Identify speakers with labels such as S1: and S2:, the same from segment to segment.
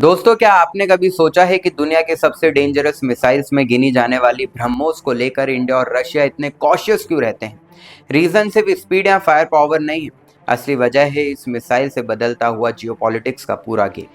S1: दोस्तों, क्या आपने कभी सोचा है कि दुनिया के सबसे डेंजरस मिसाइल्स में गिनी जाने वाली ब्रह्मोस को लेकर इंडिया और रशिया इतने कॉशियस क्यों रहते हैं? रीजन सिर्फ स्पीड या फायर पावर नहीं है। असली वजह है इस मिसाइल से बदलता हुआ जियोपॉलिटिक्स का पूरा गेम।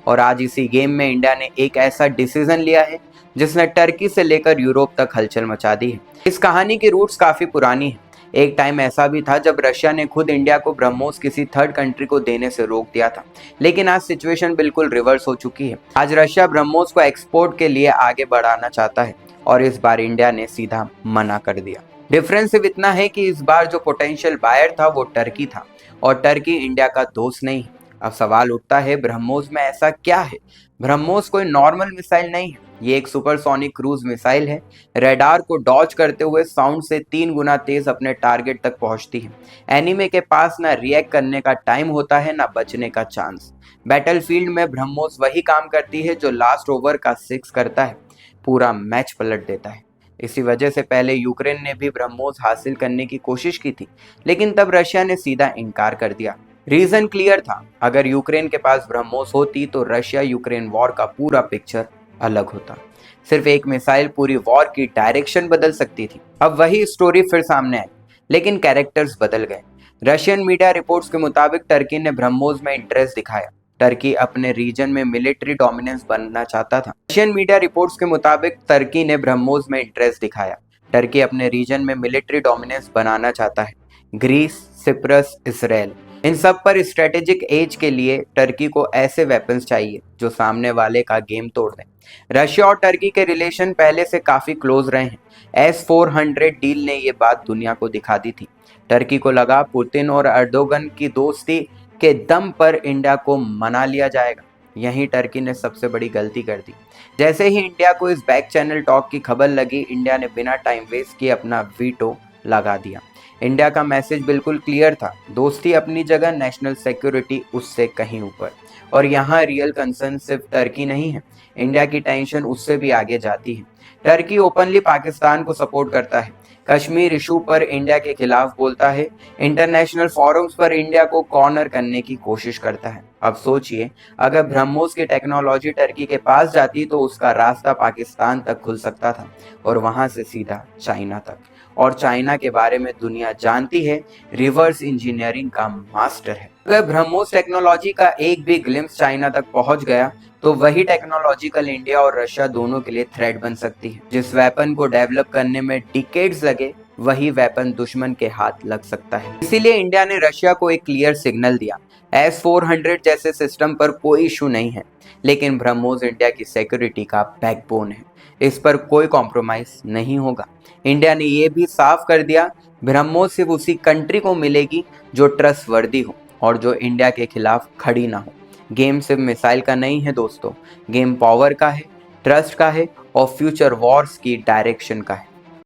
S1: और आज इसी गेम में इंडिया ने एक ऐसा डिसीजन लिया है जिसने टर्की से लेकर यूरोप तक हलचल मचा दी है। इस कहानी की रूट्स काफी पुरानी है। एक टाइम ऐसा भी था जब रशिया ने खुद इंडिया को ब्रह्मोस किसी थर्ड कंट्री को देने से रोक दिया था। लेकिन आज सिचुएशन बिल्कुल रिवर्स हो चुकी है। आज रशिया ब्रह्मोस को एक्सपोर्ट के लिए आगे बढ़ाना चाहता है और इस बार इंडिया ने सीधा मना कर दिया। डिफरेंस सिर्फ इतना है कि इस बार जो पोटेंशियल बायर था वो टर्की था और टर्की इंडिया का दोस्त नहीं है। अब सवाल उठता है, ब्रह्मोस में ऐसा क्या है? ब्रह्मोस कोई नॉर्मल मिसाइल नहीं है, ये एक सुपरसोनिक क्रूज मिसाइल है। रडार को डॉज करते हुए साउंड से 3 गुना तेज अपने टारगेट तक पहुंचती है। एनिमी के पास ना रिएक्ट करने का टाइम होता है ना बचने का चांस। बैटलफील्ड में ब्रह्मोस वही काम करती है जो लास्ट ओवर का 6 करता है, पूरा मैच पलट देता है। इसी वजह से पहले यूक्रेन ने भी ब्रह्मोस हासिल करने की कोशिश की थी, लेकिन तब रशिया ने सीधा इनकार कर दिया। रीजन क्लियर था, अगर यूक्रेन के पास ब्रह्मोस होती तो रशिया यूक्रेन वॉर का पूरा पिक्चर अलग होता। सिर्फ एक मिसाइल पूरी वॉर की डायरेक्शन बदल सकती थी। अब वही स्टोरी फिर सामने आई, लेकिन कैरेक्टर्स बदल गए। रशियन मीडिया रिपोर्ट्स के मुताबिक टर्की ने ब्रह्मोस में इंटरेस्ट दिखाया। टर्की अपने रीजन में मिलिट्री डोमिनेंस बनना चाहता था। रशियन मीडिया रिपोर्ट्स के मुताबिक टर्की ने ब्रह्मोस में इंटरेस्ट दिखाया। टर्की अपने रीजन में मिलिट्री डोमिनेंस बनाना चाहता है। ग्रीस, सिप्रस, इसराइल, इन सब पर स्ट्रेटेजिक एज के लिए टर्की को ऐसे वेपन्स चाहिए जो सामने वाले का गेम तोड़ दें। रशिया और टर्की के रिलेशन पहले से काफी क्लोज रहे हैं। S-400 डील ने ये बात दुनिया को दिखा दी थी। टर्की को लगा पुतिन और अर्दोगन की दोस्ती के दम पर इंडिया को मना लिया जाएगा। यहीं टर्की ने सबसे बड़ी गलती कर दी। जैसे ही इंडिया को इस बैक चैनल टॉक की खबर लगी, इंडिया ने बिना टाइम वेस्ट किए अपना वीटो लगा दिया। इंडिया का मैसेज बिल्कुल क्लियर था, दोस्ती अपनी जगह, नेशनल सिक्योरिटी उससे कहीं ऊपर। और यहाँ रियल कंसर्न सिर्फ टर्की नहीं है, इंडिया की टेंशन उससे भी आगे जाती है। टर्की ओपनली पाकिस्तान को सपोर्ट करता है, कश्मीर इशू पर इंडिया के खिलाफ बोलता है, इंटरनेशनल फोरम्स पर इंडिया को कॉर्नर करने की कोशिश करता है। अब सोचिए, अगर ब्रह्मोस की टेक्नोलॉजी टर्की के पास जाती तो उसका रास्ता पाकिस्तान तक खुल सकता था और वहां से सीधा चाइना तक। और चाइना के बारे में दुनिया जानती है, रिवर्स इंजीनियरिंग का मास्टर है। अगर ब्रह्मोस टेक्नोलॉजी का एक भी ग्लिम्स चाइना तक पहुंच गया तो वही टेक्नोलॉजिकल इंडिया और रशिया दोनों के लिए थ्रेट बन सकती है। जिस वेपन को डेवलप करने में डिकेड्स लगे, वही वेपन दुश्मन के हाथ लग सकता है। इसीलिए इंडिया ने रशिया को एक क्लियर सिग्नल दिया, S-400 जैसे सिस्टम पर कोई इशू नहीं है, लेकिन ब्रह्मोस इंडिया की सिक्योरिटी का बैकबोन है, इस पर कोई कॉम्प्रोमाइज नहीं होगा। इंडिया ने यह भी साफ कर दिया, ब्रह्मोस सिर्फ उसी कंट्री को मिलेगी जो ट्रस्टवर्दी हो और जो इंडिया के खिलाफ खड़ी ना हो। गेम सिर्फ मिसाइल का नहीं है दोस्तों, गेम पावर का है, ट्रस्ट का है और फ्यूचर वॉर्स की डायरेक्शन का है।